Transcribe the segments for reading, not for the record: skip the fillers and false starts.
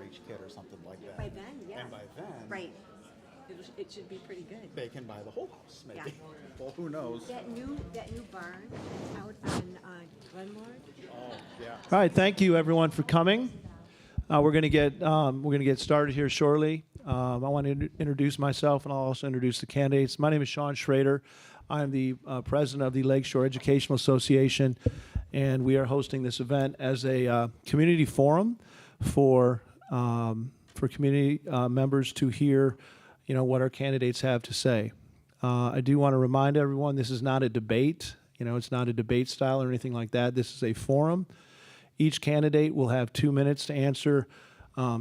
each kid or something like that. By then, yeah. And by then, Right. It should be pretty good. they can buy the whole house, maybe. Yeah. Well, who knows? That new barn out on Glenmore. Oh, yeah. All right, thank you everyone for coming. We're going to get started here shortly. I want to introduce myself, and I'll also introduce the candidates. My name is Sean Schrader. I'm the president of the Lakeshore Education Association, and we are hosting this event as a community forum for community members to hear, what our candidates have to say. I do want to remind everyone this is not a debate. It's not a debate style or anything like that. This is a forum. Each candidate will have 2 minutes to answer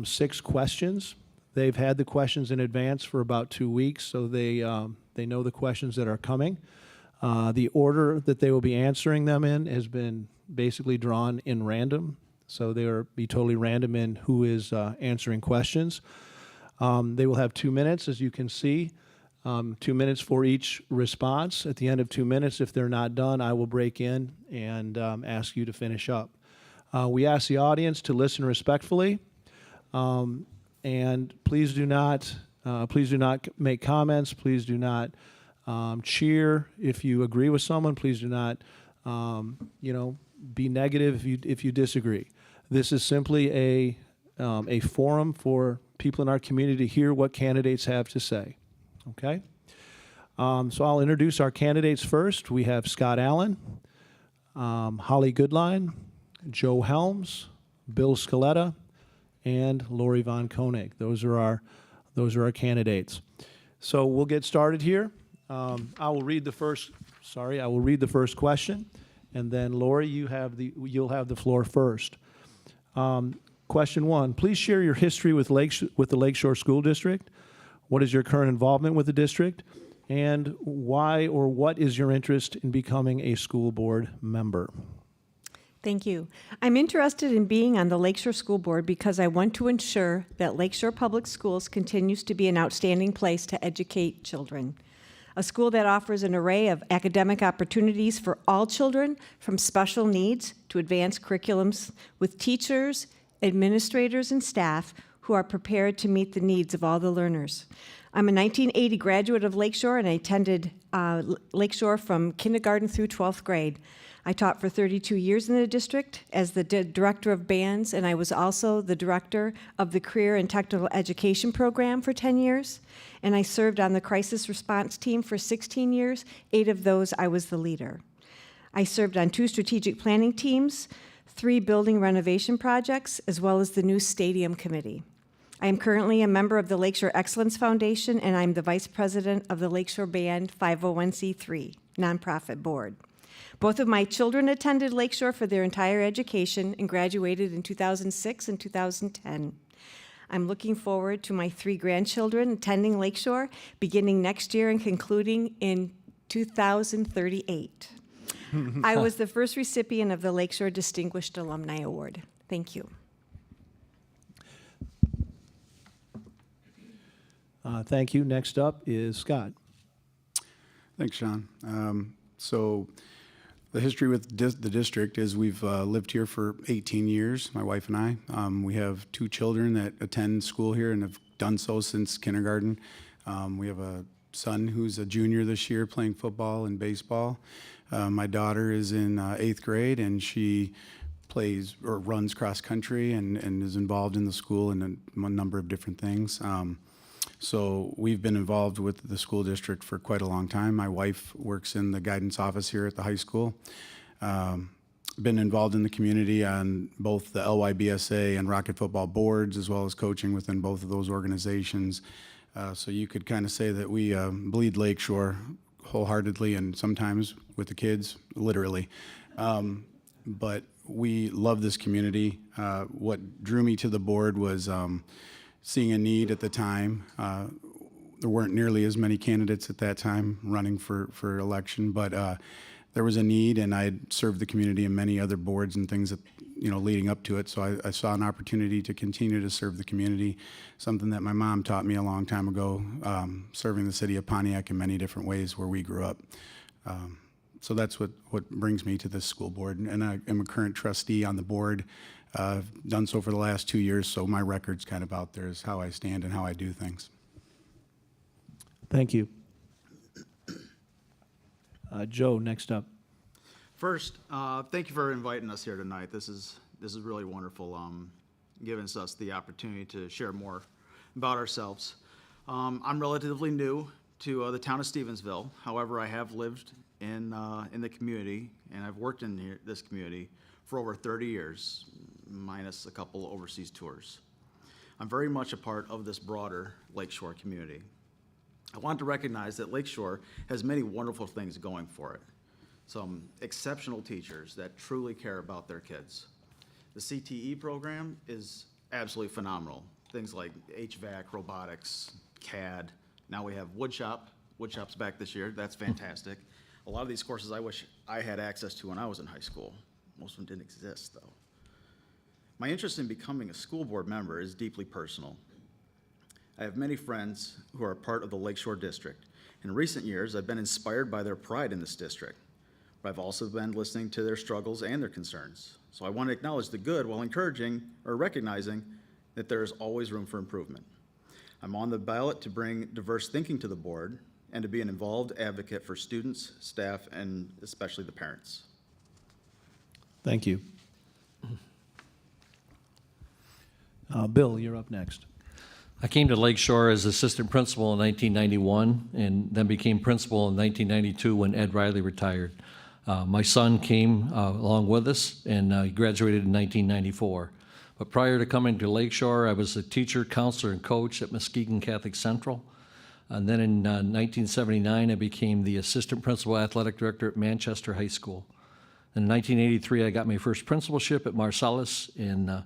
6 questions. They've had the questions in advance for about 2 weeks, so they know the questions that are coming. The order that they will be answering them in has been basically drawn in random, so they will be totally random in who is answering questions. They will have 2 minutes, as you can see. 2 minutes for each response. At the end of 2 minutes, if they're not done, I will break in and ask you to finish up. We ask the audience to listen respectfully, and please do not make comments. Please do not cheer if you agree with someone. Please do not, be negative if you disagree. This is simply a forum for people in our community to hear what candidates have to say. Okay? So I'll introduce our candidates first. We have Scott Allen, Holly Goodline, Joe Helms, Bill Scaletta, and Lori Von Koenig. Those are our candidates. So we'll get started here. I will read the first question, and then Lori, you'll have the floor first. Question 1, please share your history with the Lakeshore School District. What is your current involvement with the district? And why or what is your interest in becoming a school board member? Thank you. I'm interested in being on the Lakeshore School Board because I want to ensure that Lakeshore Public Schools continues to be an outstanding place to educate children. A school that offers an array of academic opportunities for all children, from special needs to advanced curriculums, with teachers, administrators, and staff who are prepared to meet the needs of all the learners. I'm a 1980 graduate of Lakeshore, and I attended Lakeshore from kindergarten through 12th grade. I taught for 32 years in the district as the director of bands, and I was also the director of the Career and Technical Education program for 10 years. And I served on the crisis response team for 16 years. 8 of those, I was the leader. I served on 2 strategic planning teams, 3 building renovation projects, as well as the new stadium committee. I am currently a member of the Lakeshore Excellence Foundation, and I'm the vice president of the Lakeshore Band 501c3 nonprofit board. Both of my children attended Lakeshore for their entire education and graduated in 2006 and 2010. I'm looking forward to my 3 grandchildren attending Lakeshore beginning next year and concluding in 2038. I was the first recipient of the Lakeshore Distinguished Alumni Award. Thank you. Thank you. Next up is Scott. Thanks, Sean. So the history with the district is we've lived here for 18 years, my wife and I. We have 2 children that attend school here and have done so since kindergarten. We have a son who's a junior this year playing football and baseball. My daughter is in 8th grade, and she plays or runs cross country and is involved in the school in a number of different things. So we've been involved with the school district for quite a long time. My wife works in the guidance office here at the high school. Been involved in the community on both the LYBSA and Rocket football boards, as well as coaching within both of those organizations. So you could kind of say that we bleed Lakeshore wholeheartedly, and sometimes with the kids, literally. But we love this community. What drew me to the board was seeing a need at the time. There weren't nearly as many candidates at that time running for election, but there was a need, and I had served the community in many other boards and things that, leading up to it. So I saw an opportunity to continue to serve the community, something that my mom taught me a long time ago, serving the city of Pontiac in many different ways where we grew up. So that's what brings me to this school board. And I am a current trustee on the board Done so for the last 2 years, so my record's kind of out there is how I stand and how I do things. Thank you. Joe, next up. First, thank you for inviting us here tonight. This is really wonderful, giving us the opportunity to share more about ourselves. I'm relatively new to the town of Stevensville. However, I have lived in the community, and I've worked in this community for over 30 years, minus a couple overseas tours. I'm very much a part of this broader Lakeshore community. I want to recognize that Lakeshore has many wonderful things going for it. Some exceptional teachers that truly care about their kids. The CTE program is absolutely phenomenal. Things like HVAC, robotics, CAD. Now we have woodshop. Woodshop's back this year. That's fantastic. A lot of these courses I wish I had access to when I was in high school. Most of them didn't exist, though. My interest in becoming a school board member is deeply personal. I have many friends who are part of the Lakeshore District. In recent years, I've been inspired by their pride in this district, but I've also been listening to their struggles and their concerns. So I want to acknowledge the good while encouraging or recognizing that there is always room for improvement. I'm on the ballot to bring diverse thinking to the board and to be an involved advocate for students, staff, and especially the parents. Thank you. Bill, you're up next. I came to Lakeshore as assistant principal in 1991 and then became principal in 1992 when Ed Riley retired. My son came along with us and he graduated in 1994. But prior to coming to Lakeshore, I was a teacher, counselor, and coach at Muskegon Catholic Central. And then in 1979, I became the assistant principal athletic director at Manchester High School. In 1983, I got my first principalship at Marsalis in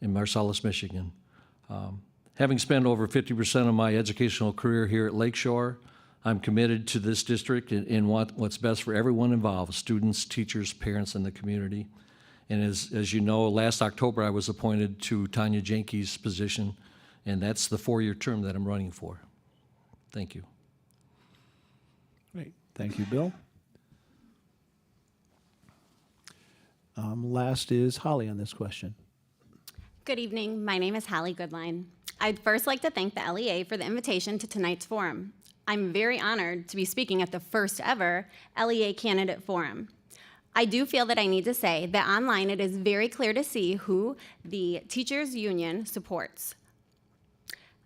Marsalis, Michigan. Having spent over 50% of my educational career here at Lakeshore, I'm committed to this district and want what's best for everyone involved, students, teachers, parents, and the community. And as you know, last October I was appointed to Tanya Jenke's position, and that's the 4-year term that I'm running for. Thank you. Great. Thank you, Bill. Last is Holly on this question. Good evening. My name is Holly Goodline. I'd first like to thank the LEA for the invitation to tonight's forum. I'm very honored to be speaking at the first ever LEA candidate forum. I do feel that I need to say that online it is very clear to see who the teachers union supports.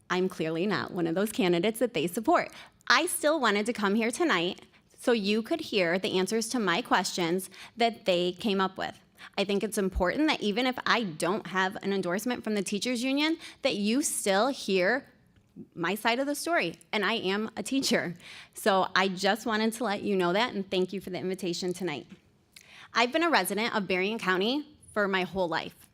I'm clearly not one of those candidates that they support. I still wanted to come here tonight so you could hear the answers to my questions that they came up with. I think it's important that even if I don't have an endorsement from the teachers union, that you still hear my side of the story, and I am a teacher. So I just wanted to let you know that, and thank you for the invitation tonight. I've been a resident of Berrien County for my whole life,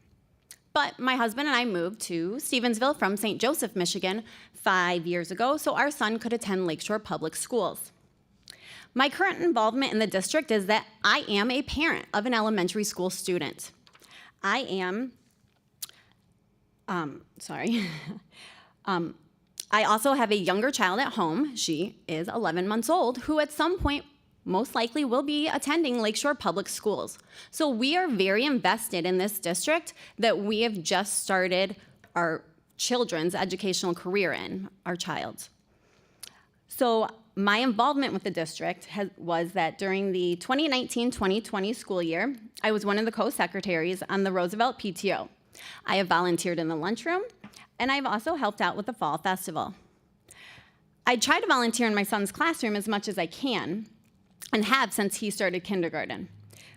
but my husband and I moved to Stevensville from St. Joseph, Michigan 5 years ago so our son could attend Lakeshore Public Schools. My current involvement in the district is that I am a parent of an elementary school student. I am, I also have a younger child at home. She is 11 months old, who at some point most likely will be attending Lakeshore Public Schools. So we are very invested in this district that we have just started our children's educational career in, our child's. So my involvement with the district was that during the 2019-2020 school year, I was one of the co-secretaries on the Roosevelt PTO. I have volunteered in the lunchroom, and I've also helped out with the Fall Festival. I try to volunteer in my son's classroom as much as I can, and have since he started kindergarten.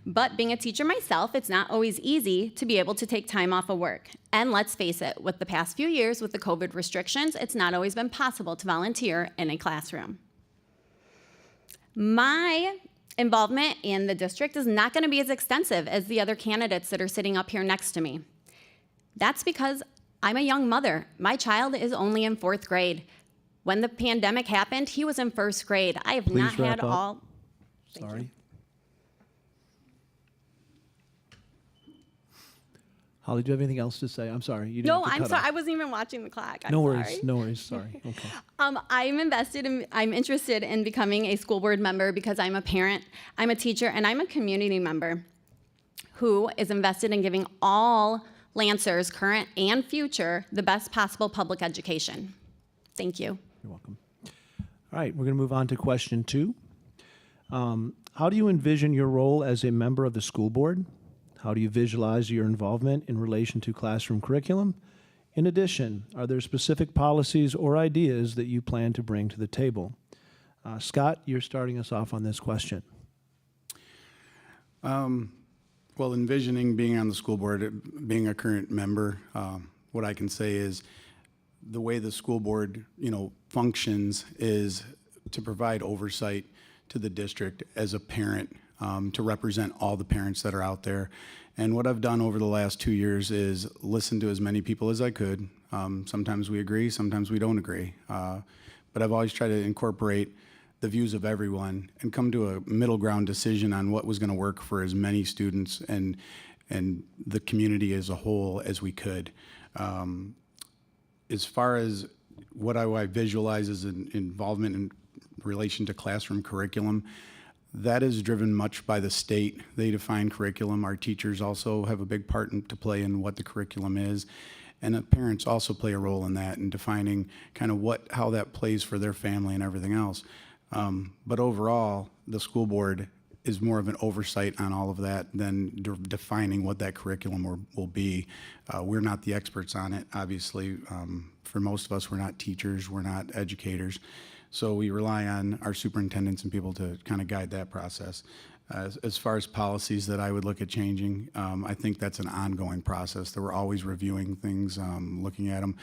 But being a teacher myself, it's not always easy to be able to take time off of work. And let's face it, with the past few years with the COVID restrictions, it's not always been possible to volunteer in a classroom. My involvement in the district is not going to be as extensive as the other candidates that are sitting up here next to me. That's because I'm a young mother. My child is only in 4th grade. When the pandemic happened, he was in 1st grade. I have not had all... Sorry. Holly, do you have anything else to say? I'm sorry. You didn't No, have to I'm cut sorry. off. I wasn't even watching the clock. No I'm worries. sorry. No worries. Sorry. Okay. I'm interested in becoming a school board member because I'm a parent, I'm a teacher, and I'm a community member who is invested in giving all Lancers, current and future, the best possible public education. Thank you. You're welcome. All right, we're going to move on to question 2. How do you envision your role as a member of the school board? How do you visualize your involvement in relation to classroom curriculum? In addition, are there specific policies or ideas that you plan to bring to the table? Scott, you're starting us off on this question. Well, envisioning being on the school board, being a current member, what I can say is the way the school board, functions is to provide oversight to the district as a parent, to represent all the parents that are out there. And what I've done over the last 2 years is listen to as many people as I could. Sometimes we agree, sometimes we don't agree. But I've always tried to incorporate the views of everyone and come to a middle ground decision on what was going to work for as many students and the community as a whole as we could. As far as what I visualize as an involvement in relation to classroom curriculum, that is driven much by the state. They define curriculum. Our teachers also have a big part to play in what the curriculum is. And the parents also play a role in that, in defining kind of how that plays for their family and everything else. But overall, the school board is more of an oversight on all of that than defining what that curriculum will be. We're not the experts on it, obviously. For most of us, we're not teachers, we're not educators. So we rely on our superintendents and people to kind of guide that process. As far as policies that I would look at changing, I think that's an ongoing process that we're always reviewing things, looking at them.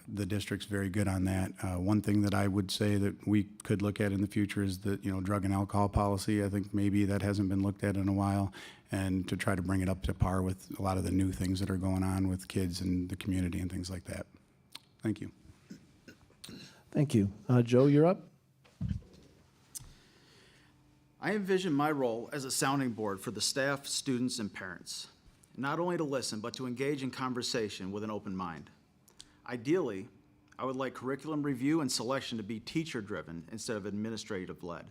The district's very good on that. One thing that I would say that we could look at in the future is the, drug and alcohol policy. I think maybe that hasn't been looked at in a while, and to try to bring it up to par with a lot of the new things that are going on with kids and the community and things like that. Thank you. Thank you. Joe, you're up. I envision my role as a sounding board for the staff, students, and parents, not only to listen, but to engage in conversation with an open mind. Ideally, I would like curriculum review and selection to be teacher-driven instead of administrative-led.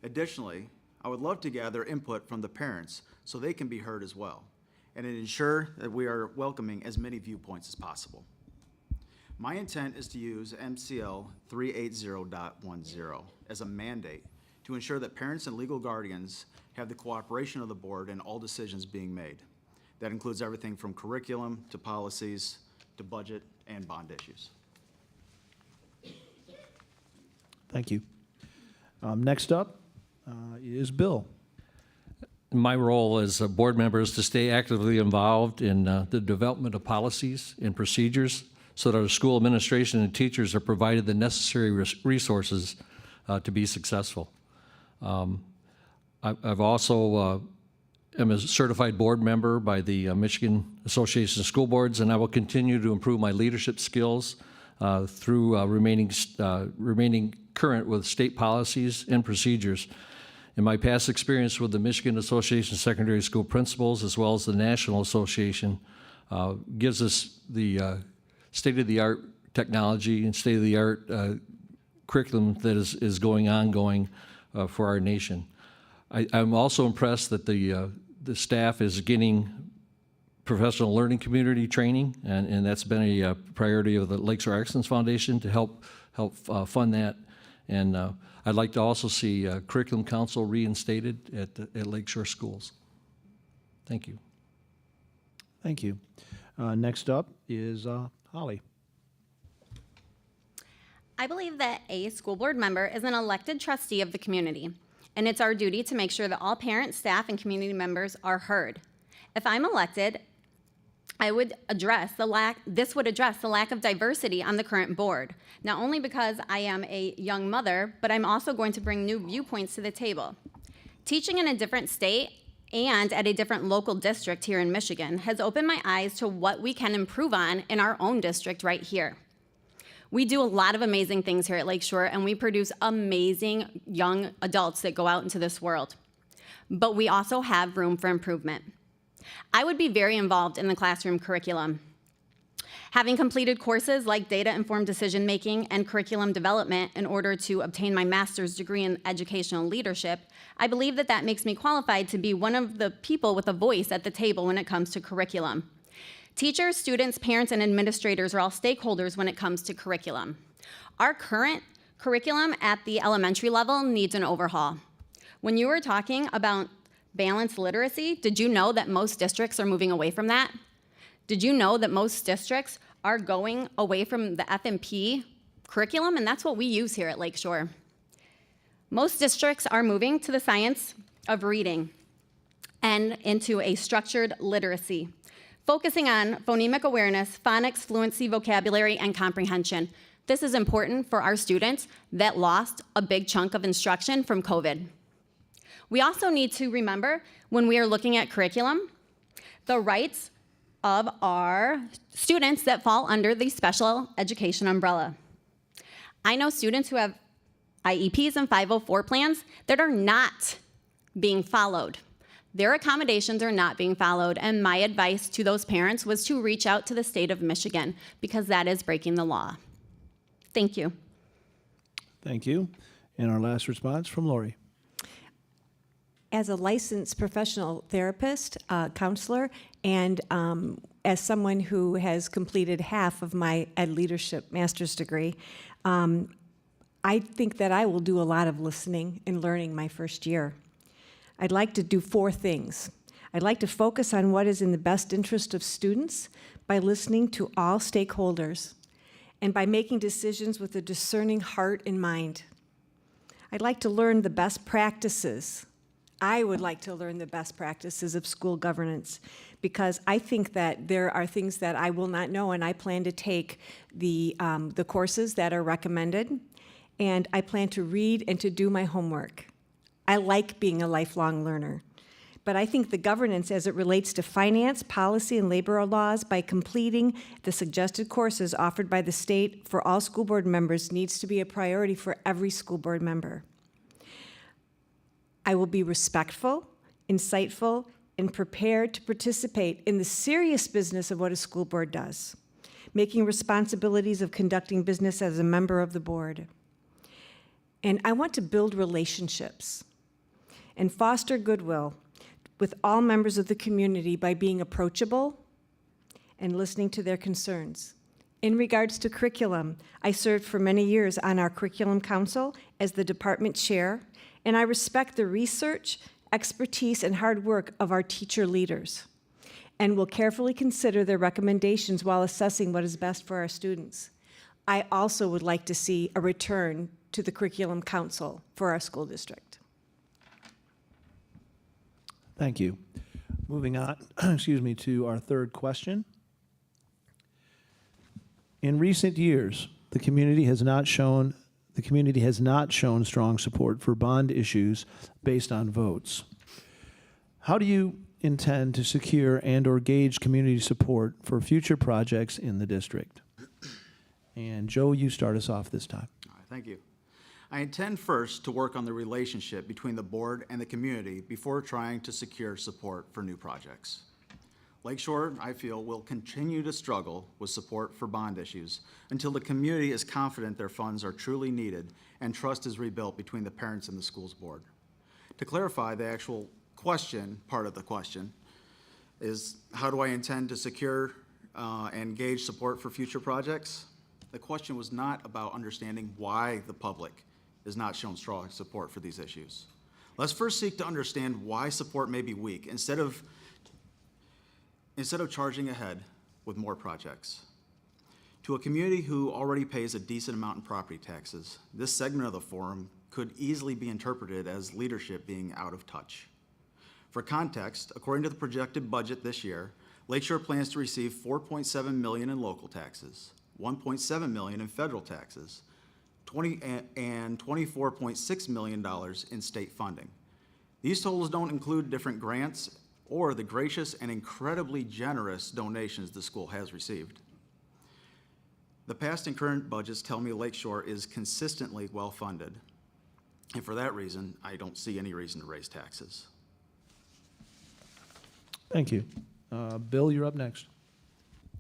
Additionally, I would love to gather input from the parents so they can be heard as well, and ensure that we are welcoming as many viewpoints as possible. My intent is to use MCL 380.10 as a mandate to ensure that parents and legal guardians have the cooperation of the board in all decisions being made. That includes everything from curriculum to policies to budget and bond issues. Thank you. Next up is Bill. My role as a board member is to stay actively involved in the development of policies and procedures so that our school administration and teachers are provided the necessary resources to be successful. I've also am a certified board member by the Michigan Association of School Boards, and I will continue to improve my leadership skills through remaining current with state policies and procedures. In my past experience with the Michigan Association of Secondary School Principals, as well as the National Association, gives us the state-of-the-art technology and state-of-the-art curriculum that is ongoing for our nation. I'm also impressed that the staff is getting professional learning community training, and that's been a priority of the Lakeshore Excellence Foundation to help fund that. And I'd like to also see Curriculum Council reinstated at Lakeshore schools. Thank you. Thank you. Next up is Holly. I believe that a school board member is an elected trustee of the community, and it's our duty to make sure that all parents, staff, and community members are heard. If I'm elected, this would address the lack of diversity on the current board, not only because I am a young mother, but I'm also going to bring new viewpoints to the table. Teaching in a different state and at a different local district here in Michigan has opened my eyes to what we can improve on in our own district right here. We do a lot of amazing things here at Lakeshore, and we produce amazing young adults that go out into this world. But we also have room for improvement. I would be very involved in the classroom curriculum. Having completed courses like data-informed decision-making and curriculum development in order to obtain my master's degree in educational leadership, I believe that that makes me qualified to be one of the people with a voice at the table when it comes to curriculum. Teachers, students, parents, and administrators are all stakeholders when it comes to curriculum. Our current curriculum at the elementary level needs an overhaul. When you were talking about balanced literacy, did you know that most districts are moving away from that? Did you know that most districts are going away from the FMP curriculum? And that's what we use here at Lakeshore. Most districts are moving to the science of reading and into a structured literacy, focusing on phonemic awareness, phonics, fluency, vocabulary, and comprehension. This is important for our students that lost a big chunk of instruction from COVID. We also need to remember, when we are looking at curriculum, the rights of our students that fall under the special education umbrella. I know students who have IEPs and 504 plans that are not being followed. Their accommodations are not being followed, and my advice to those parents was to reach out to the state of Michigan, because that is breaking the law. Thank you. Thank you. And our last response from Lori. As a licensed professional therapist, counselor, and as someone who has completed half of my ed leadership master's degree, I think that I will do a lot of listening and learning my first year. I'd like to do 4 things. I'd like to focus on what is in the best interest of students by listening to all stakeholders and by making decisions with a discerning heart and mind. I'd like to learn the best practices. I would like to learn the best practices of school governance, because I think that there are things that I will not know, and I plan to take the courses that are recommended, and I plan to read and to do my homework. I like being a lifelong learner. But I think the governance as it relates to finance, policy, and labor laws by completing the suggested courses offered by the state for all school board members needs to be a priority for every school board member. I will be respectful, insightful, and prepared to participate in the serious business of what a school board does, making responsibilities of conducting business as a member of the board. And I want to build relationships and foster goodwill with all members of the community by being approachable and listening to their concerns. In regards to curriculum, I served for many years on our curriculum council as the department chair, and I respect the research, expertise, and hard work of our teacher leaders, and will carefully consider their recommendations while assessing what is best for our students. I also would like to see a return to the curriculum council for our school district. Thank you. Moving on, to our third question. In recent years, the community has not shown strong support for bond issues based on votes. How do you intend to secure and/or gauge community support for future projects in the district? And Joe, you start us off this time. All right, thank you. I intend first to work on the relationship between the board and the community before trying to secure support for new projects. Lakeshore, I feel, will continue to struggle with support for bond issues until the community is confident their funds are truly needed and trust is rebuilt between the parents and the schools board. To clarify, the actual question, part of the question, is how do I intend to secure and gauge support for future projects? The question was not about understanding why the public has not shown strong support for these issues. Let's first seek to understand why support may be weak instead of charging ahead with more projects. To a community who already pays a decent amount in property taxes, this segment of the forum could easily be interpreted as leadership being out of touch. For context, according to the projected budget this year, Lakeshore plans to receive $4.7 million in local taxes, $1.7 million in federal taxes, and $24.6 million in state funding. These totals don't include different grants or the gracious and incredibly generous donations the school has received. The past and current budgets tell me Lakeshore is consistently well-funded, and for that reason, I don't see any reason to raise taxes. Thank you. Bill, you're up next.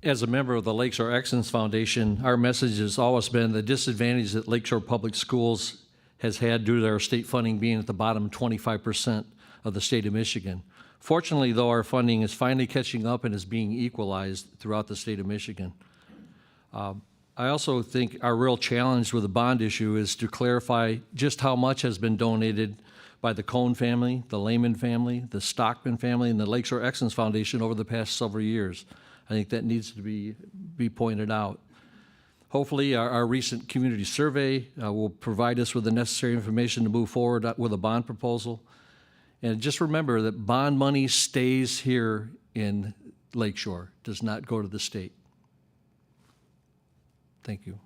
As a member of the Lakeshore Excellence Foundation, our message has always been the disadvantage that Lakeshore Public Schools has had due to their state funding being at the bottom 25% of the state of Michigan. Fortunately, though, our funding is finally catching up and is being equalized throughout the state of Michigan. I also think our real challenge with the bond issue is to clarify just how much has been donated by the Cohn family, the Lehman family, the Stockman family, and the Lakeshore Excellence Foundation over the past several years. I think that needs to be pointed out. Hopefully, our recent community survey will provide us with the necessary information to move forward with a bond proposal. And just remember that bond money stays here in Lakeshore, does not go to the state. Thank you.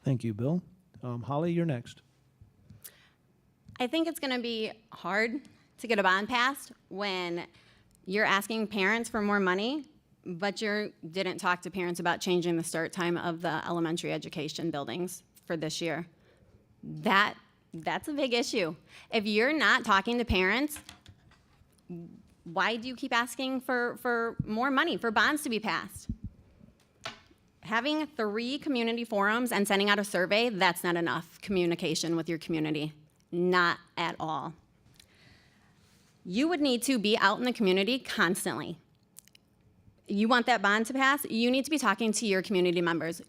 Thank you, Bill. Holly, you're next. I think it's going to be hard to get a bond passed when you're asking parents for more money, but you didn't talk to parents about changing the start time of the elementary education buildings for this year. That's a big issue. If you're not talking to parents, why do you keep asking for more money, for bonds to be passed? Having 3 community forums and sending out a survey, that's not enough communication with your community. Not at all. You would need to be out in the community constantly. You want that bond to pass, you need to be talking to your community members.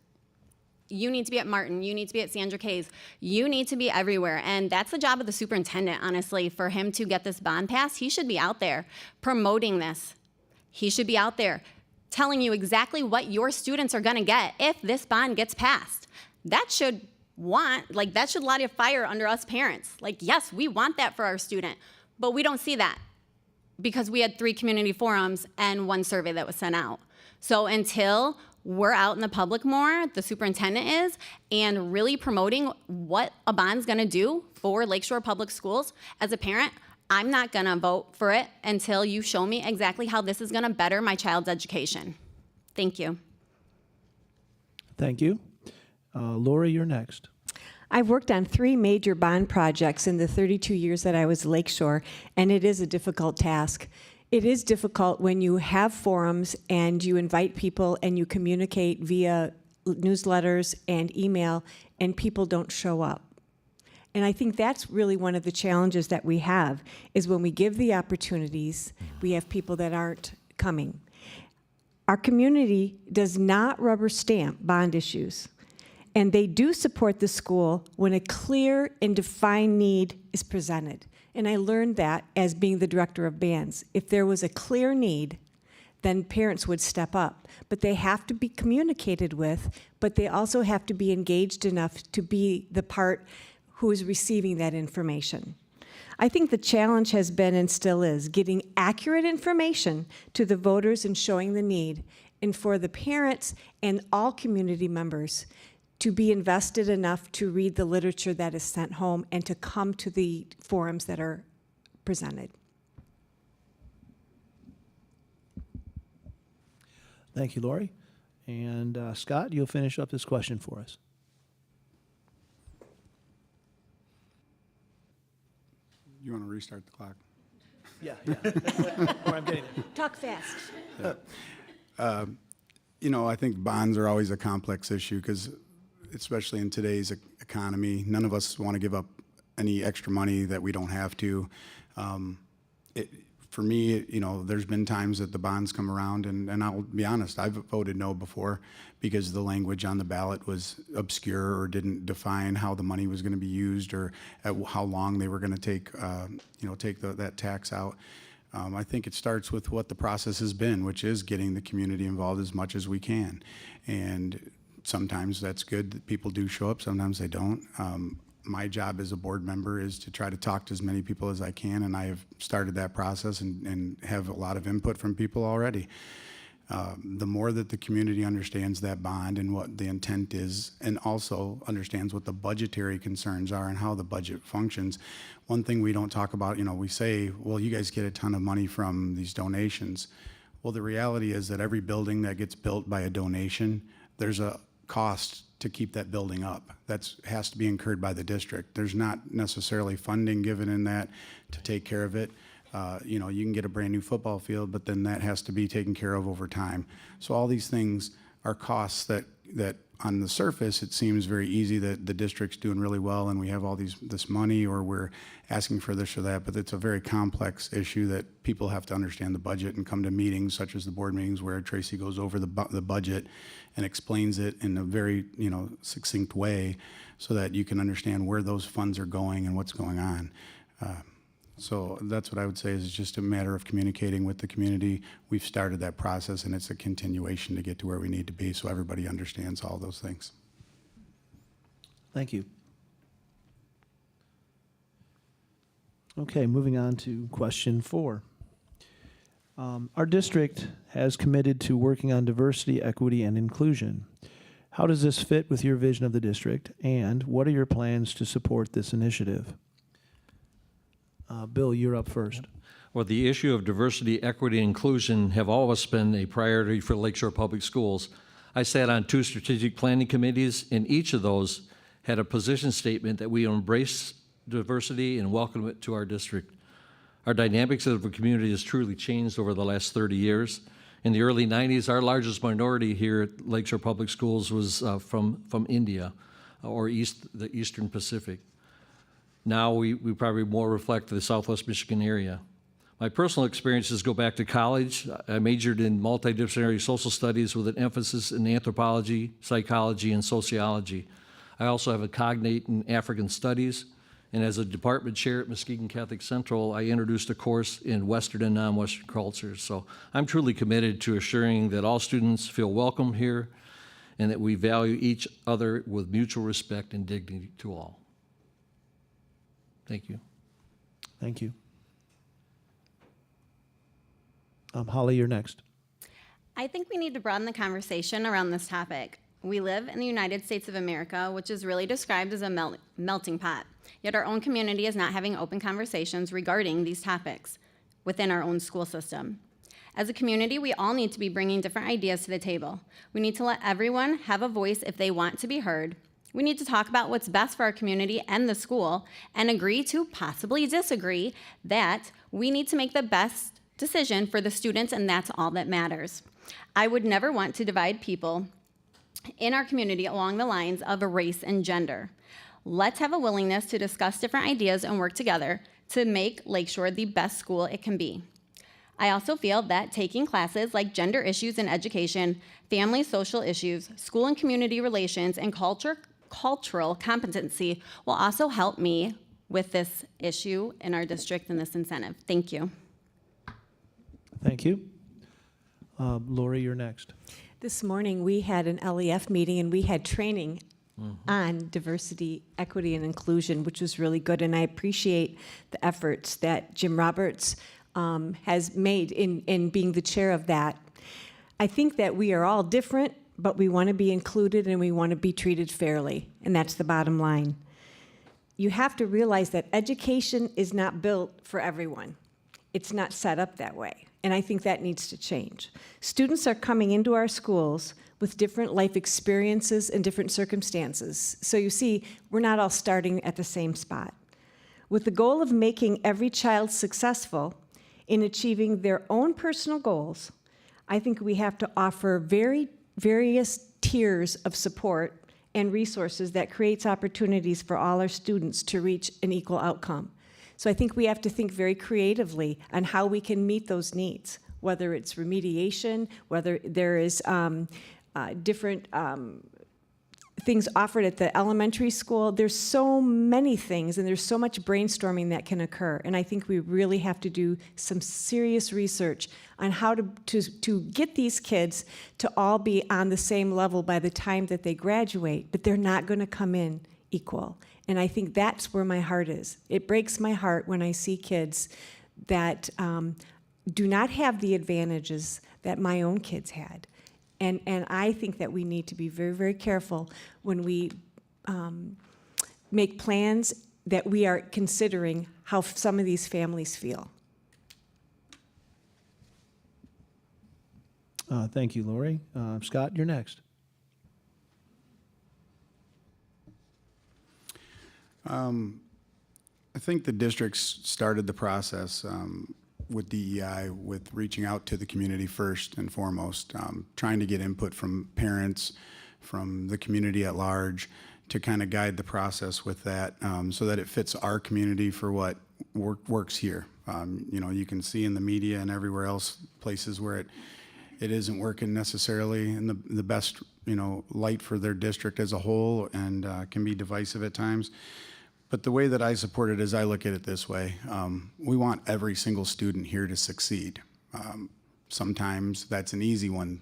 You need to be at Martin, you need to be at Sandra K's, you need to be everywhere. And that's the job of the superintendent, honestly, for him to get this bond passed. He should be out there promoting this. He should be out there telling you exactly what your students are gonna get if this bond gets passed. That should light a fire under us parents. Like, yes, we want that for our student, but we don't see that because we had 3 community forums and 1 survey that was sent out. So until we're out in the public more, the superintendent is, and really promoting what a bond's gonna do for Lakeshore Public Schools, as a parent, I'm not gonna vote for it until you show me exactly how this is gonna better my child's education. Thank you. Thank you. Lori, you're next. I've worked on 3 major bond projects in the 32 years that I was Lakeshore, and it is a difficult task. It is difficult when you have forums and you invite people and you communicate via newsletters and email, and people don't show up. And I think that's really one of the challenges that we have, is when we give the opportunities, we have people that aren't coming. Our community does not rubber stamp bond issues. And they do support the school when a clear and defined need is presented. And I learned that as being the director of bands. If there was a clear need, then parents would step up. But they have to be communicated with, but they also have to be engaged enough to be the part who is receiving that information. I think the challenge has been, and still is, getting accurate information to the voters and showing the need, and for the parents and all community members to be invested enough to read the literature that is sent home and to come to the forums that are presented. Thank you, Lori. And Scott, you'll finish up this question for us. You want to restart the clock? Yeah. Or I'm getting it. Talk fast. I think bonds are always a complex issue because, especially in today's economy, none of us want to give up any extra money that we don't have to. For me, there's been times that the bonds come around, and I'll be honest, I've voted no before because the language on the ballot was obscure or didn't define how the money was going to be used or how long they were going to take that tax out. I think it starts with what the process has been, which is getting the community involved as much as we can. And sometimes that's good that people do show up, sometimes they don't. My job as a board member is to try to talk to as many people as I can, and I have started that process and have a lot of input from people already. The more that the community understands that bond and what the intent is, and also understands what the budgetary concerns are and how the budget functions. One thing we don't talk about, we say, well, you guys get a ton of money from these donations. Well, the reality is that every building that gets built by a donation, there's a cost to keep that building up. That has to be incurred by the district. There's not necessarily funding given in that to take care of it. You know, you can get a brand new football field, but then that has to be taken care of over time. So all these things are costs that on the surface, it seems very easy that the district's doing really well and we have all this money, or we're asking for this or that, but it's a very complex issue that people have to understand the budget and come to meetings such as the board meetings where Tracy goes over the budget and explains it in a very, you know, succinct way so that you can understand where those funds are going and what's going on. So that's what I would say is just a matter of communicating with the community. We've started that process, and it's a continuation to get to where we need to be so everybody understands all those things. Thank you. Okay, moving on to question 4. Our district has committed to working on diversity, equity, and inclusion. How does this fit with your vision of the district, and what are your plans to support this initiative? Bill, you're up first. Well, the issue of diversity, equity, and inclusion have always been a priority for Lakeshore Public Schools. I sat on 2 strategic planning committees, and each of those had a position statement that we embrace diversity and welcome it to our district. Our dynamics of the community has truly changed over the last 30 years. In the early 90s, our largest minority here at Lakeshore Public Schools was from India or the Eastern Pacific. Now we probably more reflect the Southwest Michigan area. My personal experiences go back to college. I majored in multidisciplinary social studies with an emphasis in anthropology, psychology, and sociology. I also have a cognate in African studies, and as a department chair at Muskegon Catholic Central, I introduced a course in Western and non-Western cultures. So I'm truly committed to assuring that all students feel welcome here and that we value each other with mutual respect and dignity to all. Thank you. Thank you. Holly, you're next. I think we need to broaden the conversation around this topic. We live in the United States of America, which is really described as a melting pot. Yet our own community is not having open conversations regarding these topics within our own school system. As a community, we all need to be bringing different ideas to the table. We need to let everyone have a voice if they want to be heard. We need to talk about what's best for our community and the school and agree to possibly disagree that we need to make the best decision for the students, and that's all that matters. I would never want to divide people in our community along the lines of race and gender. Let's have a willingness to discuss different ideas and work together to make Lakeshore the best school it can be. I also feel that taking classes like gender issues in education, family social issues, school and community relations, and cultural competency will also help me with this issue in our district and this incentive. Thank you. Thank you. Lori, you're next. This morning, we had an LEF meeting, and we had training on diversity, equity, and inclusion, which was really good, and I appreciate the efforts that Jim Roberts has made in being the chair of that. I think that we are all different, but we want to be included and we want to be treated fairly, and that's the bottom line. You have to realize that education is not built for everyone. It's not set up that way, and I think that needs to change. Students are coming into our schools with different life experiences and different circumstances. So you see, we're not all starting at the same spot. With the goal of making every child successful in achieving their own personal goals, I think we have to offer various tiers of support and resources that creates opportunities for all our students to reach an equal outcome. So I think we have to think very creatively on how we can meet those needs, whether it's remediation, whether there is different things offered at the elementary school. There's so many things, and there's so much brainstorming that can occur. And I think we really have to do some serious research on how to get these kids to all be on the same level by the time that they graduate, but they're not going to come in equal. And I think that's where my heart is. It breaks my heart when I see kids that do not have the advantages that my own kids had. And I think that we need to be very, very careful when we make plans that we are considering how some of these families feel. Thank you, Lori. Scott, you're next. I think the districts started the process with DEI with reaching out to the community first and foremost, trying to get input from parents, from the community at large, to kind of guide the process with that, so that it fits our community for what works here. You know, you can see in the media and everywhere else places where it isn't working necessarily in the best, you know, light for their district as a whole, and can be divisive at times. But the way that I support it is I look at it this way. We want every single student here to succeed. Sometimes that's an easy one.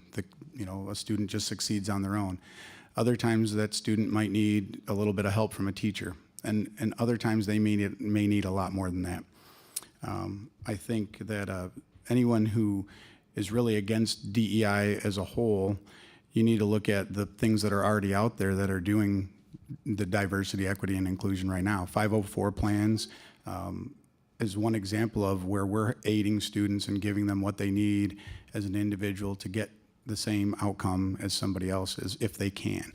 You know, a student just succeeds on their own. Other times that student might need a little bit of help from a teacher. And other times they may need a lot more than that. I think that anyone who is really against DEI as a whole, you need to look at the things that are already out there that are doing the diversity, equity, and inclusion right now. 504 plans is one example of where we're aiding students and giving them what they need as an individual to get the same outcome as somebody else is, if they can.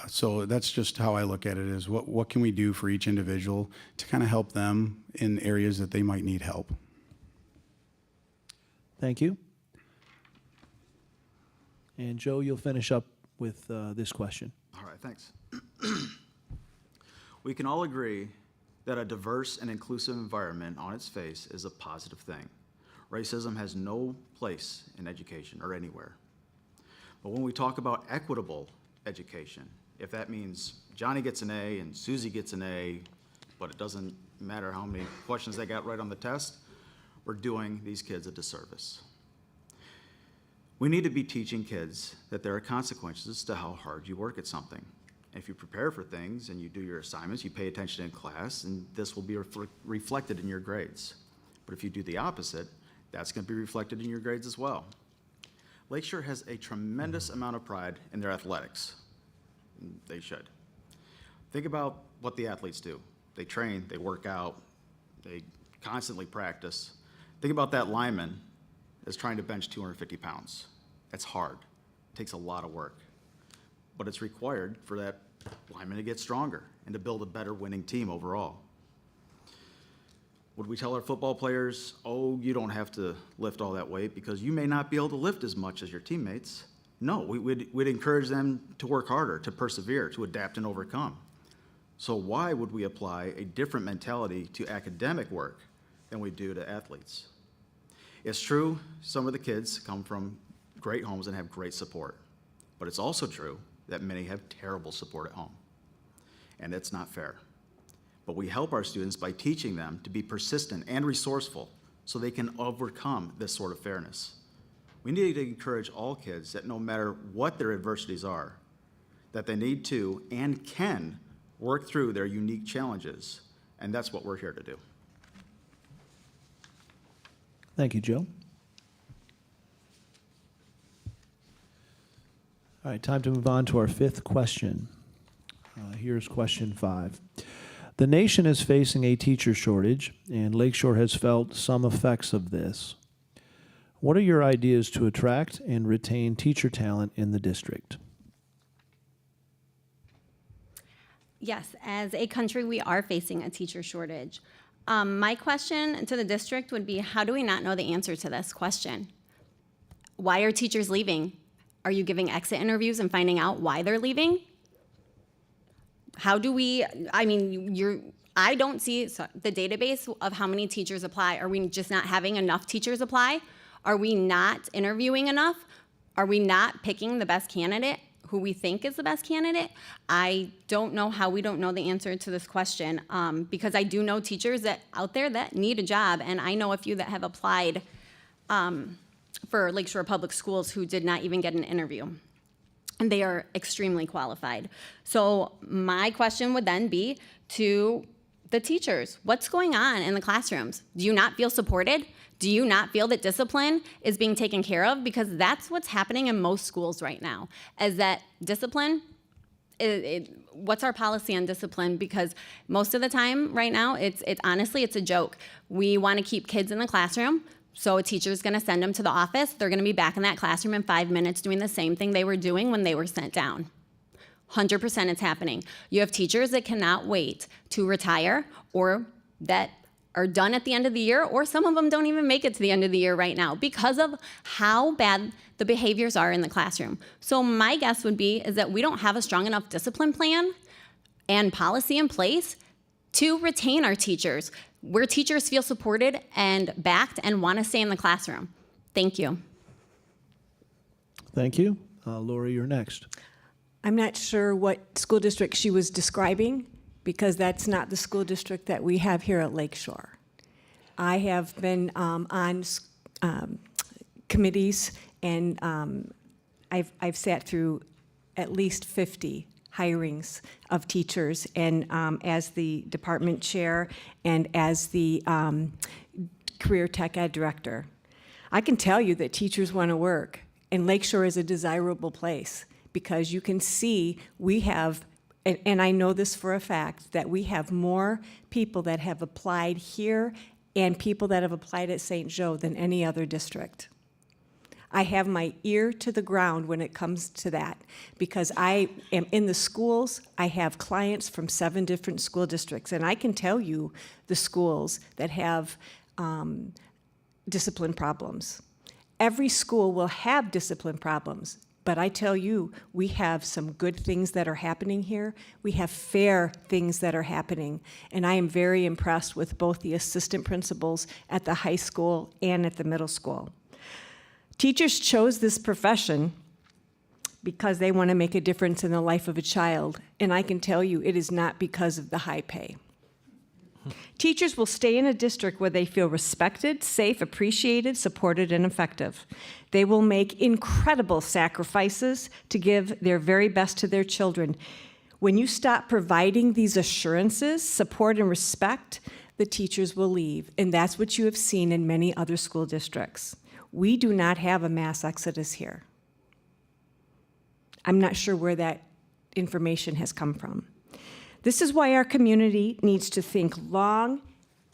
So that's just how I look at it, is what can we do for each individual to kind of help them in areas that they might need help. Thank you. And Joe, you'll finish up with this question. All right, thanks. We can all agree that a diverse and inclusive environment on its face is a positive thing. Racism has no place in education or anywhere. But when we talk about equitable education, if that means Johnny gets an A and Susie gets an A, but it doesn't matter how many questions they got right on the test, we're doing these kids a disservice. We need to be teaching kids that there are consequences to how hard you work at something. If you prepare for things and you do your assignments, you pay attention in class, and this will be reflected in your grades. But if you do the opposite, that's going to be reflected in your grades as well. Lakeshore has a tremendous amount of pride in their athletics. They should. Think about what the athletes do. They train, they work out, they constantly practice. Think about that lineman that's trying to bench 250 pounds. That's hard. It takes a lot of work. But it's required for that lineman to get stronger and to build a better winning team overall. Would we tell our football players, oh, you don't have to lift all that weight because you may not be able to lift as much as your teammates? No, we'd encourage them to work harder, to persevere, to adapt and overcome. So why would we apply a different mentality to academic work than we do to athletes? It's true, some of the kids come from great homes and have great support, but it's also true that many have terrible support at home, and it's not fair. But we help our students by teaching them to be persistent and resourceful so they can overcome this sort of fairness. We need to encourage all kids that no matter what their adversities are, that they need to and can work through their unique challenges, and that's what we're here to do. Thank you, Joe. All right, time to move on to our fifth question. Here's question 5. The nation is facing a teacher shortage, and Lakeshore has felt some effects of this. What are your ideas to attract and retain teacher talent in the district? Yes, as a country, we are facing a teacher shortage. My question to the district would be, how do we not know the answer to this question? Why are teachers leaving? Are you giving exit interviews and finding out why they're leaving? How do we, I don't see the database of how many teachers apply. Are we just not having enough teachers apply? Are we not interviewing enough? Are we not picking the best candidate who we think is the best candidate? I don't know how we don't know the answer to this question, because I do know teachers out there that need a job, and I know a few that have applied for Lakeshore Public Schools who did not even get an interview. And they are extremely qualified. So my question would then be to the teachers, what's going on in the classrooms? Do you not feel supported? Do you not feel that discipline is being taken care of? Because that's what's happening in most schools right now, is that discipline, what's our policy on discipline? Because most of the time right now, it's honestly, it's a joke. We want to keep kids in the classroom, so a teacher's going to send them to the office. They're going to be back in that classroom in 5 minutes doing the same thing they were doing when they were sent down. 100% it's happening. You have teachers that cannot wait to retire or that are done at the end of the year, or some of them don't even make it to the end of the year right now because of how bad the behaviors are in the classroom. So my guess would be is that we don't have a strong enough discipline plan and policy in place to retain our teachers, where teachers feel supported and backed and want to stay in the classroom. Thank you. Thank you. Lori, you're next. I'm not sure what school district she was describing because that's not the school district that we have here at Lakeshore. I have been on committees and I've sat through at least 50 hirings of teachers, and as the department chair and as the career tech ed director. I can tell you that teachers want to work, and Lakeshore is a desirable place because you can see we have, and I know this for a fact, that we have more people that have applied here and people that have applied at St. Joe than any other district. I have my ear to the ground when it comes to that because I am in the schools. I have clients from 7 different school districts, and I can tell you the schools that have discipline problems. Every school will have discipline problems, but I tell you, we have some good things that are happening here. We have fair things that are happening, and I am very impressed with both the assistant principals at the high school and at the middle school. Teachers chose this profession because they want to make a difference in the life of a child, and I can tell you it is not because of the high pay. Teachers will stay in a district where they feel respected, safe, appreciated, supported, and effective. They will make incredible sacrifices to give their very best to their children. When you stop providing these assurances, support, and respect, the teachers will leave, and that's what you have seen in many other school districts. We do not have a mass exodus here. I'm not sure where that information has come from. This is why our community needs to think long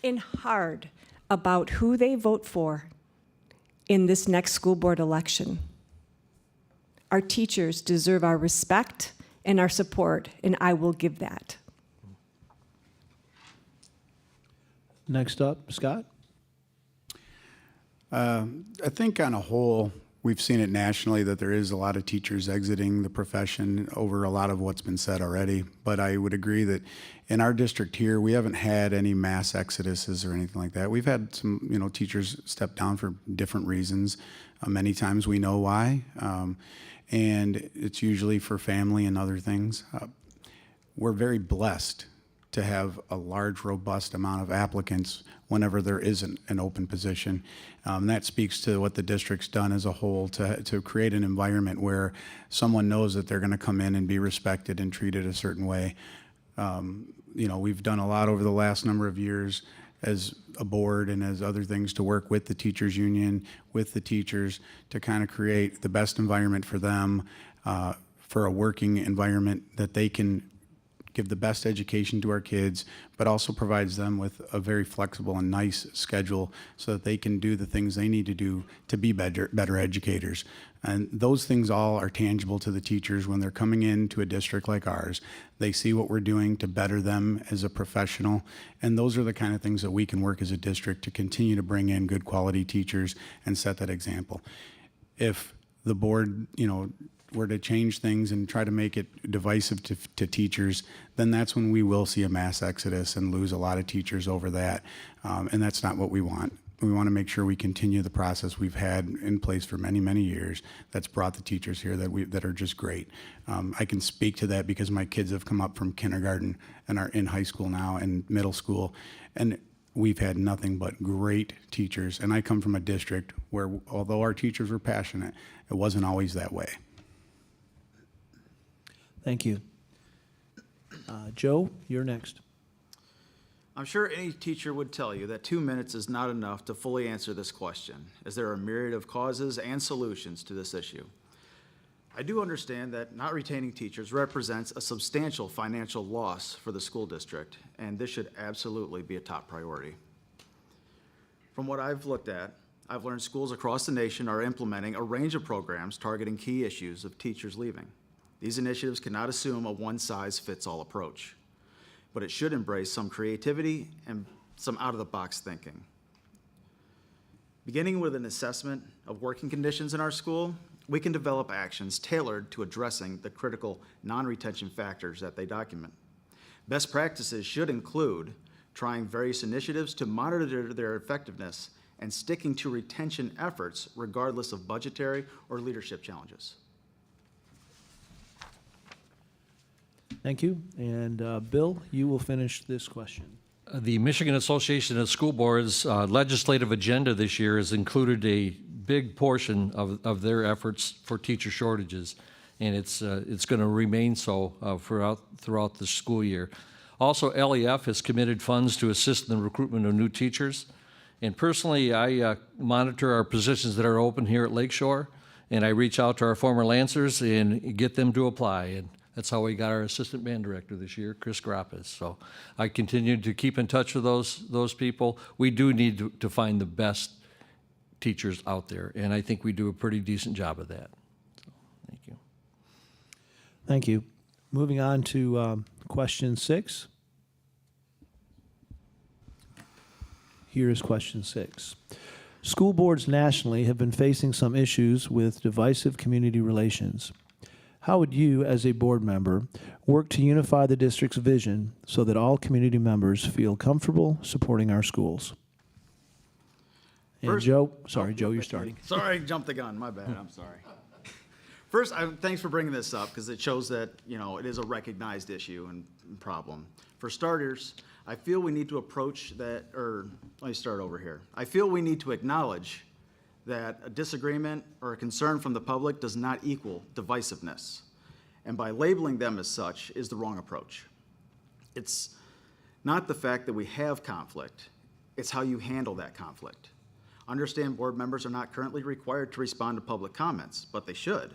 and hard about who they vote for in this next school board election. Our teachers deserve our respect and our support, and I will give that. Next up, Scott. I think on a whole, we've seen it nationally that there is a lot of teachers exiting the profession over a lot of what's been said already. But I would agree that in our district here, we haven't had any mass exoduses or anything like that. We've had some, teachers step down for different reasons. Many times we know why, and it's usually for family and other things. We're very blessed to have a large, robust amount of applicants whenever there isn't an open position. That speaks to what the district's done as a whole to create an environment where someone knows that they're going to come in and be respected and treated a certain way. We've done a lot over the last number of years as a board and as other things to work with the teachers union, with the teachers, to kind of create the best environment for them, for a working environment that they can give the best education to our kids, but also provides them with a very flexible and nice schedule so that they can do the things they need to do to be better educators. And those things all are tangible to the teachers when they're coming into a district like ours. They see what we're doing to better them as a professional, and those are the kind of things that we can work as a district to continue to bring in good quality teachers and set that example. If the board, were to change things and try to make it divisive to teachers, then that's when we will see a mass exodus and lose a lot of teachers over that. And that's not what we want. We want to make sure we continue the process we've had in place for many, many years that's brought the teachers here that are just great. I can speak to that because my kids have come up from kindergarten and are in high school now and middle school. And we've had nothing but great teachers. And I come from a district where, although our teachers were passionate, it wasn't always that way. Thank you. Joe, you're next. I'm sure any teacher would tell you that 2 minutes is not enough to fully answer this question, as there are a myriad of causes and solutions to this issue. I do understand that not retaining teachers represents a substantial financial loss for the school district, and this should absolutely be a top priority. From what I've looked at, I've learned schools across the nation are implementing a range of programs targeting key issues of teachers leaving. These initiatives cannot assume a one-size-fits-all approach, but it should embrace some creativity and some out-of-the-box thinking. Beginning with an assessment of working conditions in our school, we can develop actions tailored to addressing the critical non-retention factors that they document. Best practices should include trying various initiatives to monitor their effectiveness and sticking to retention efforts regardless of budgetary or leadership challenges. Thank you. And Bill, you will finish this question. The Michigan Association of School Boards legislative agenda this year has included a big portion of their efforts for teacher shortages, and it's going to remain so throughout the school year. Also, LEF has committed funds to assist in the recruitment of new teachers. And personally, I monitor our positions that are open here at Lakeshore, and I reach out to our former Lancers and get them to apply. And that's how we got our assistant band director this year, Chris Grappes. So I continue to keep in touch with those people. We do need to find the best teachers out there, and I think we do a pretty decent job of that. So, thank you. Thank you. Moving on to question 6. Here is question 6. School boards nationally have been facing some issues with divisive community relations. How would you, as a board member, work to unify the district's vision so that all community members feel comfortable supporting our schools? And First- Joe, Joe, you're starting. Sorry, jumped the gun, my bad, I'm sorry. First, thanks for bringing this up, because it shows that, it is a recognized issue and problem. For starters, I feel we need to approach that, or let me start over here. I feel we need to acknowledge that a disagreement or a concern from the public does not equal divisiveness. And by labeling them as such is the wrong approach. It's not the fact that we have conflict, it's how you handle that conflict. Understand board members are not currently required to respond to public comments, but they should.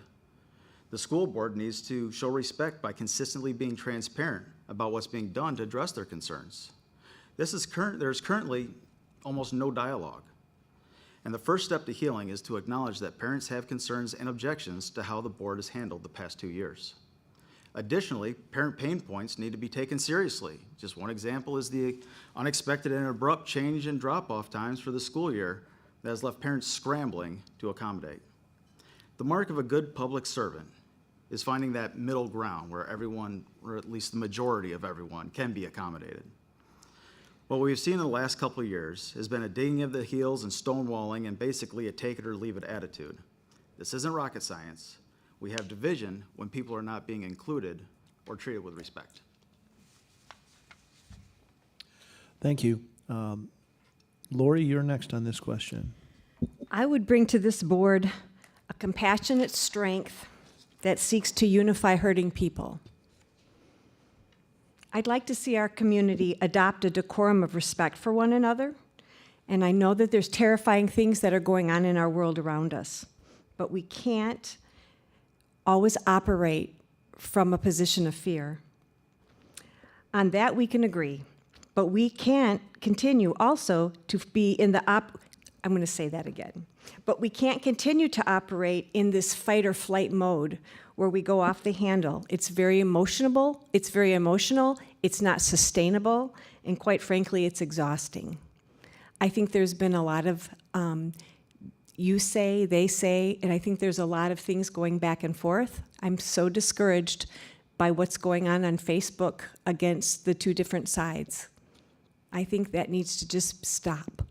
The school board needs to show respect by consistently being transparent about what's being done to address their concerns. There's currently almost no dialogue. And the first step to healing is to acknowledge that parents have concerns and objections to how the board has handled the past 2 years. Additionally, parent pain points need to be taken seriously. Just one example is the unexpected and abrupt change in drop-off times for the school year that has left parents scrambling to accommodate. The mark of a good public servant is finding that middle ground where everyone, or at least the majority of everyone, can be accommodated. What we've seen in the last couple of years has been a digging of the heels and stonewalling and basically a take it or leave it attitude. This isn't rocket science. We have division when people are not being included or treated with respect. Thank you. Lori, you're next on this question. I would bring to this board a compassionate strength that seeks to unify hurting people. I'd like to see our community adopt a decorum of respect for one another, and I know that there's terrifying things that are going on in our world around us, but we can't always operate from a position of fear. On that, we can agree, but we can't continue also to be in the I'm going to say that again. But we can't continue to operate in this fight or flight mode where we go off the handle. It's very emotional, it's not sustainable, and quite frankly, it's exhausting. I think there's been a lot of you say, they say, and I think there's a lot of things going back and forth. I'm so discouraged by what's going on Facebook against the two different sides. I think that needs to just stop.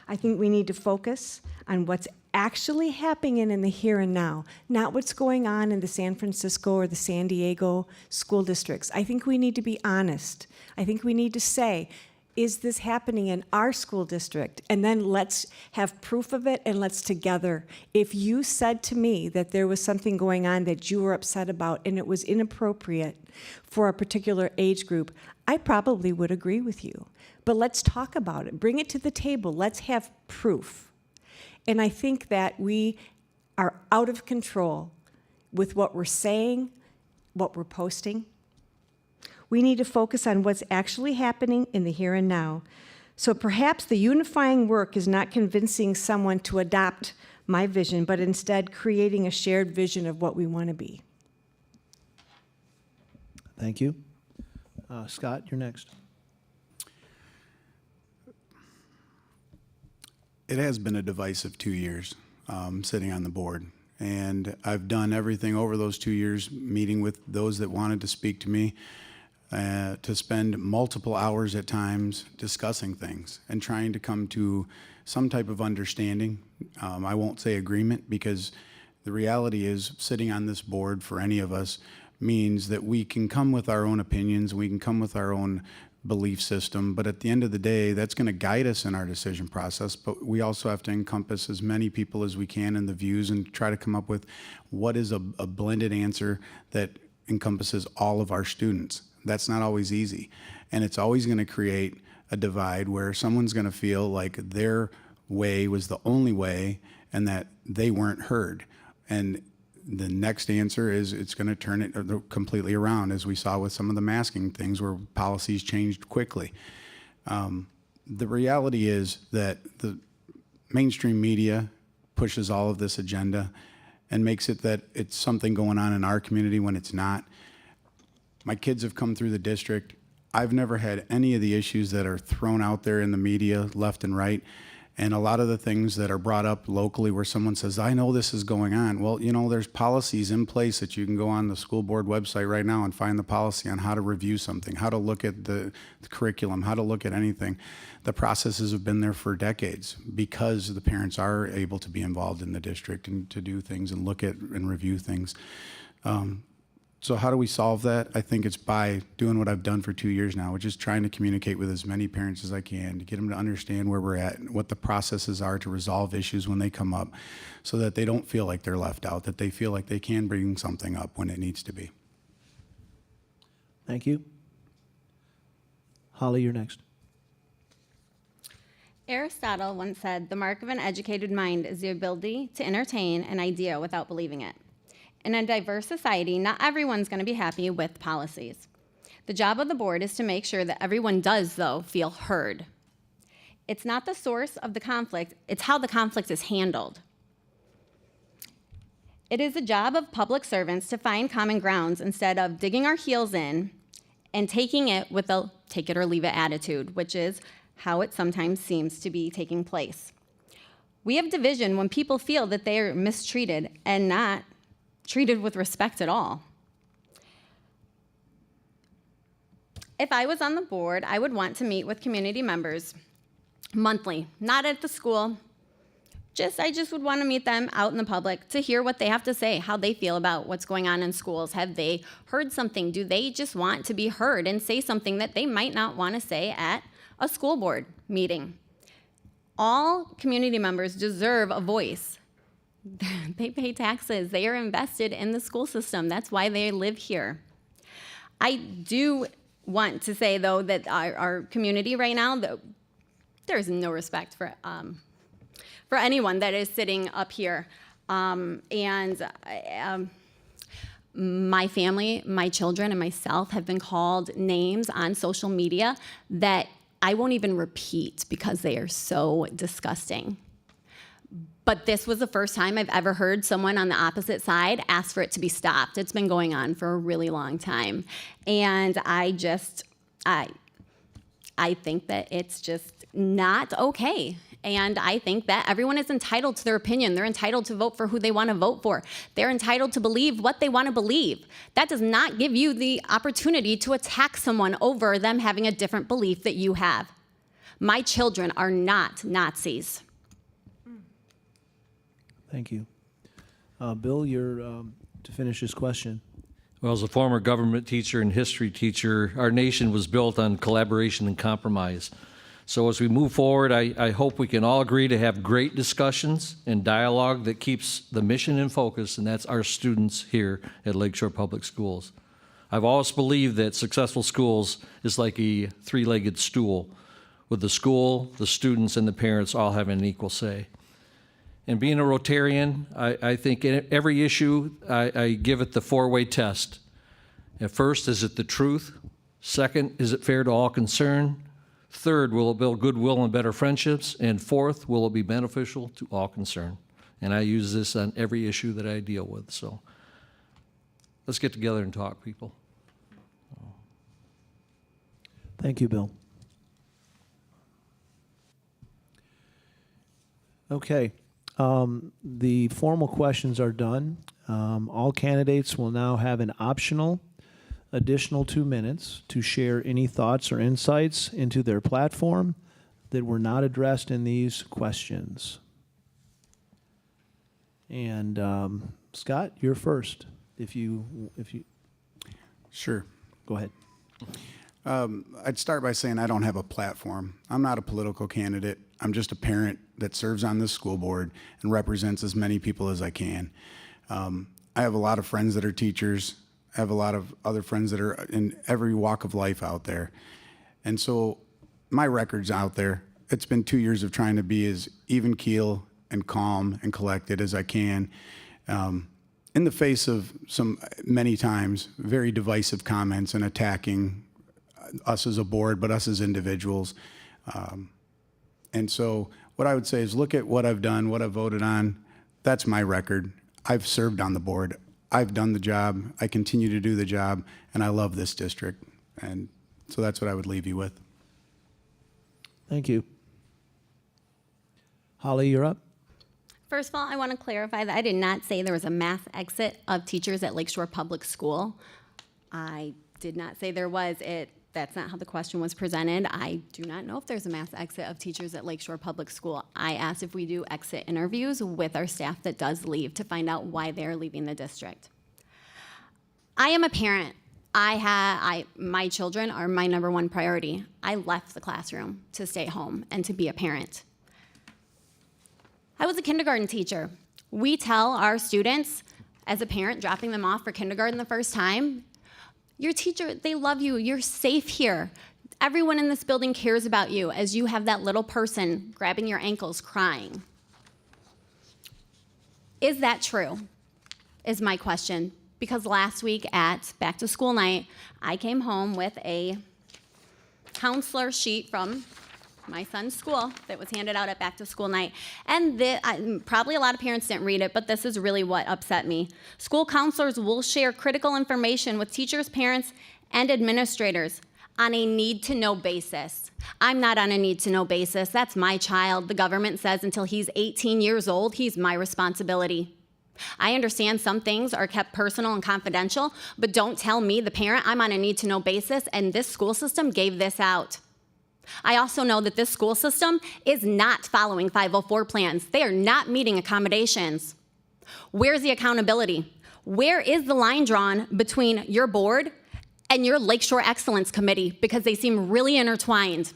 I think we need to focus on what's actually happening in the here and now, not what's going on in the San Francisco or the San Diego school districts. I think we need to be honest. I think we need to say, is this happening in our school district? And then let's have proof of it and let's together. If you said to me that there was something going on that you were upset about and it was inappropriate for a particular age group, I probably would agree with you. But let's talk about it. Bring it to the table. Let's have proof. And I think that we are out of control with what we're saying, what we're posting. We need to focus on what's actually happening in the here and now. So perhaps the unifying work is not convincing someone to adopt my vision, but instead creating a shared vision of what we want to be. Thank you. Scott, you're next. It has been a divisive 2 years sitting on the board. And I've done everything over those 2 years, meeting with those that wanted to speak to me, to spend multiple hours at times discussing things and trying to come to some type of understanding. I won't say agreement, because the reality is sitting on this board for any of us means that we can come with our own opinions, we can come with our own belief system, but at the end of the day, that's going to guide us in our decision process. But we also have to encompass as many people as we can in the views and try to come up with what is a blended answer that encompasses all of our students. That's not always easy. And it's always going to create a divide where someone's going to feel like their way was the only way and that they weren't heard. And the next answer is it's going to turn it completely around, as we saw with some of the masking things where policies changed quickly. The reality is that the mainstream media pushes all of this agenda and makes it that it's something going on in our community when it's not. My kids have come through the district. I've never had any of the issues that are thrown out there in the media left and right. And a lot of the things that are brought up locally where someone says, I know this is going on. Well, you know, there's policies in place that you can go on the school board website right now and find the policy on how to review something, how to look at the curriculum, how to look at anything. The processes have been there for decades because the parents are able to be involved in the district and to do things and look at and review things. So how do we solve that? I think it's by doing what I've done for 2 years now, which is trying to communicate with as many parents as I can to get them to understand where we're at and what the processes are to resolve issues when they come up, so that they don't feel like they're left out, that they feel like they can bring something up when it needs to be. Thank you. Holly, you're next. Aristotle once said, "The mark of an educated mind is the ability to entertain an idea without believing it." In a diverse society, not everyone's going to be happy with policies. The job of the board is to make sure that everyone does, though, feel heard. It's not the source of the conflict, it's how the conflict is handled. It is the job of public servants to find common grounds instead of digging our heels in and taking it with a take it or leave it attitude, which is how it sometimes seems to be taking place. We have division when people feel that they are mistreated and not treated with respect at all. If I was on the board, I would want to meet with community members monthly, not at the school. I just would want to meet them out in the public to hear what they have to say, how they feel about what's going on in schools. Have they heard something? Do they just want to be heard and say something that they might not want to say at a school board meeting? All community members deserve a voice. They pay taxes. They are invested in the school system. That's why they live here. I do want to say, though, that our community right now, there's no respect for anyone that is sitting up here. My family, my children, and myself have been called names on social media that I won't even repeat because they are so disgusting. But this was the first time I've ever heard someone on the opposite side ask for it to be stopped. It's been going on for a really long time. And I think that it's just not okay. And I think that everyone is entitled to their opinion. They're entitled to vote for who they want to vote for. They're entitled to believe what they want to believe. That does not give you the opportunity to attack someone over them having a different belief that you have. My children are not Nazis. Thank you. Bill, you're to finish this question. Well, as a former government teacher and history teacher, our nation was built on collaboration and compromise. So as we move forward, I hope we can all agree to have great discussions and dialogue that keeps the mission in focus, and that's our students here at Lakeshore Public Schools. I've always believed that successful schools is like a three-legged stool, with the school, the students, and the parents all having an equal say. And being a Rotarian, I think in every issue, I give it the four-way test. At first, is it the truth? Second, is it fair to all concerned? Third, will it build goodwill and better friendships? And fourth, will it be beneficial to all concerned? And I use this on every issue that I deal with. So let's get together and talk, people. Thank you, Bill. Okay. The formal questions are done. All candidates will now have an optional additional 2 minutes to share any thoughts or insights into their platform that were not addressed in these questions. And Scott, you're first. If you Sure. go ahead. I'd start by saying I don't have a platform. I'm not a political candidate. I'm just a parent that serves on this school board and represents as many people as I can. I have a lot of friends that are teachers. I have a lot of other friends that are in every walk of life out there. And so my record's out there. It's been 2 years of trying to be as even keel and calm and collected as I can, in the face of many times, very divisive comments and attacking us as a board, but us as individuals. And so what I would say is look at what I've done, what I've voted on. That's my record. I've served on the board. I've done the job. I continue to do the job, and I love this district. And so that's what I would leave you with. Thank you. Holly, you're up. First of all, I want to clarify that I did not say there was a mass exit of teachers at Lakeshore Public School. I did not say there was. That's not how the question was presented. I do not know if there's a mass exit of teachers at Lakeshore Public School. I asked if we do exit interviews with our staff that does leave to find out why they're leaving the district. I am a parent. My children are my number one priority. I left the classroom to stay home and to be a parent. I was a kindergarten teacher. We tell our students, as a parent dropping them off for kindergarten the first time, your teacher, they love you, you're safe here. Everyone in this building cares about you as you have that little person grabbing your ankles crying. Is that true? Is my question. Because last week at back to school night, I came home with a counselor sheet from my son's school that was handed out at back to school night. And probably a lot of parents didn't read it, but this is really what upset me. School counselors will share critical information with teachers, parents, and administrators on a need-to-know basis. I'm not on a need-to-know basis. That's my child. The government says until he's 18 years old, he's my responsibility. I understand some things are kept personal and confidential, but don't tell me, the parent, I'm on a need-to-know basis, and this school system gave this out. I also know that this school system is not following 504 plans. They are not meeting accommodations. Where's the accountability? Where is the line drawn between your board and your Lakeshore Excellence Committee? Because they seem really intertwined.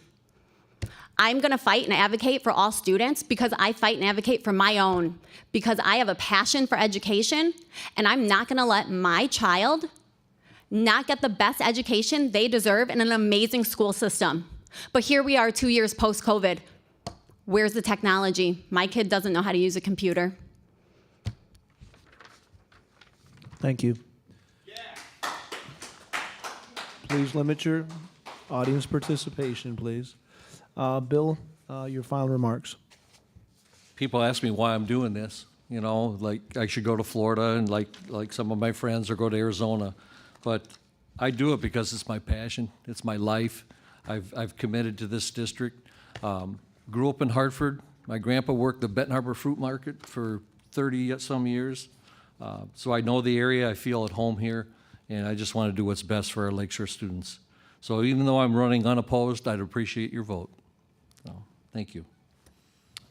I'm gonna fight and advocate for all students because I fight and advocate for my own, because I have a passion for education, and I'm not gonna let my child not get the best education they deserve in an amazing school system. But here we are 2 years post-COVID. Where's the technology? My kid doesn't know how to use a computer. Thank you. Please limit your audience participation, please. Bill, your final remarks. People ask me why I'm doing this, you know, like I should go to Florida and like some of my friends, or go to Arizona. But I do it because it's my passion, it's my life. I've committed to this district. Grew up in Hartford. My grandpa worked the Benton Harbor Fruit Market for 30-some years. So I know the area, I feel at home here, and I just want to do what's best for our Lakeshore students. So even though I'm running unopposed, I'd appreciate your vote. So, thank you.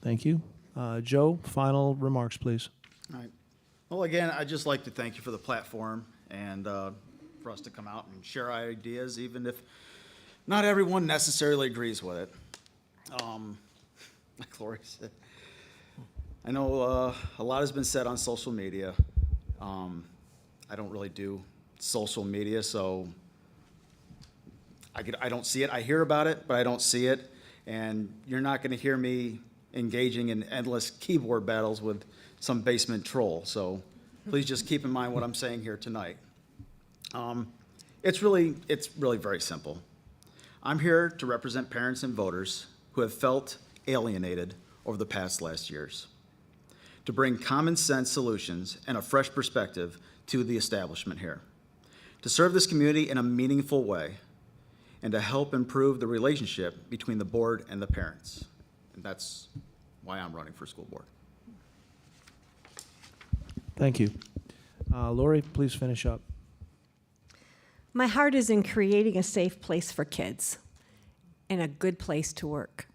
Thank you. Joe, final remarks, please. All right. Well, again, I'd just like to thank you for the platform and for us to come out and share our ideas, even if not everyone necessarily agrees with it. Like Lori said, I know a lot has been said on social media. I don't really do social media, so I don't see it. I hear about it, but I don't see it. And you're not going to hear me engaging in endless keyboard battles with some basement troll. So please just keep in mind what I'm saying here tonight. It's really very simple. I'm here to represent parents and voters who have felt alienated over the past last years, to bring common sense solutions and a fresh perspective to the establishment here, to serve this community in a meaningful way, and to help improve the relationship between the board and the parents. And that's why I'm running for school board. Thank you. Lori, please finish up. My heart is in creating a safe place for kids and a good place to work.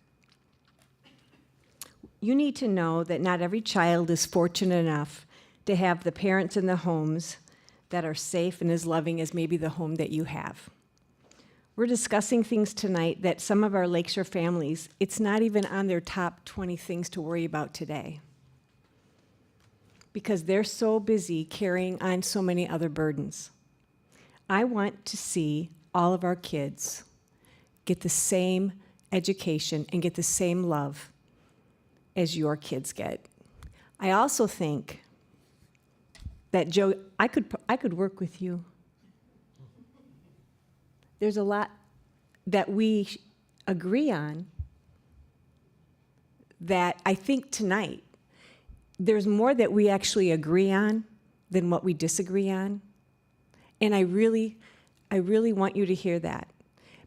You need to know that not every child is fortunate enough to have the parents in the homes that are safe and as loving as maybe the home that you have. We're discussing things tonight that some of our Lakeshore families, it's not even on their top 20 things to worry about today, because they're so busy carrying on so many other burdens. I want to see all of our kids get the same education and get the same love as your kids get. I also think that, Joe, I could work with you. There's a lot that we agree on that I think tonight there's more that we actually agree on than what we disagree on. And I really want you to hear that,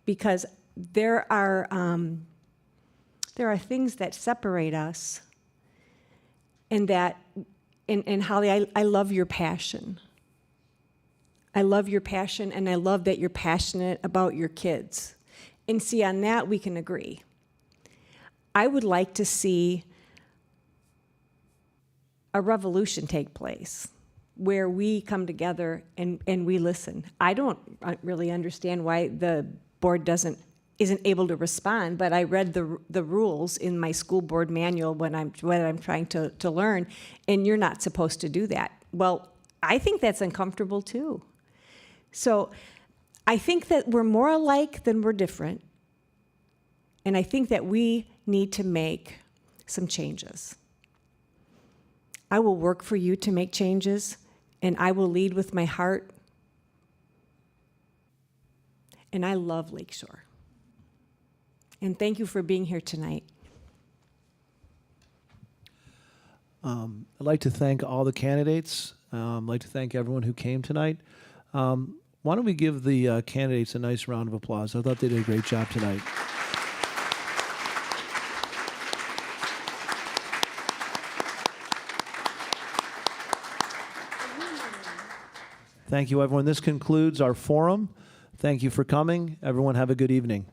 because there are things that separate us, and Holly, I love your passion. I love your passion, and I love that you're passionate about your kids. And see, on that we can agree. I would like to see a revolution take place where we come together and we listen. I don't really understand why the board isn't able to respond, but I read the rules in my school board manual when I'm trying to learn, and you're not supposed to do that. Well, I think that's uncomfortable too. So I think that we're more alike than we're different, and I think that we need to make some changes. I will work for you to make changes, and I will lead with my heart. And I love Lakeshore. And thank you for being here tonight. I'd like to thank all the candidates. I'd like to thank everyone who came tonight. Why don't we give the candidates a nice round of applause? I thought they did a great job tonight. Thank you, everyone. This concludes our forum. Thank you for coming. Everyone have a good evening.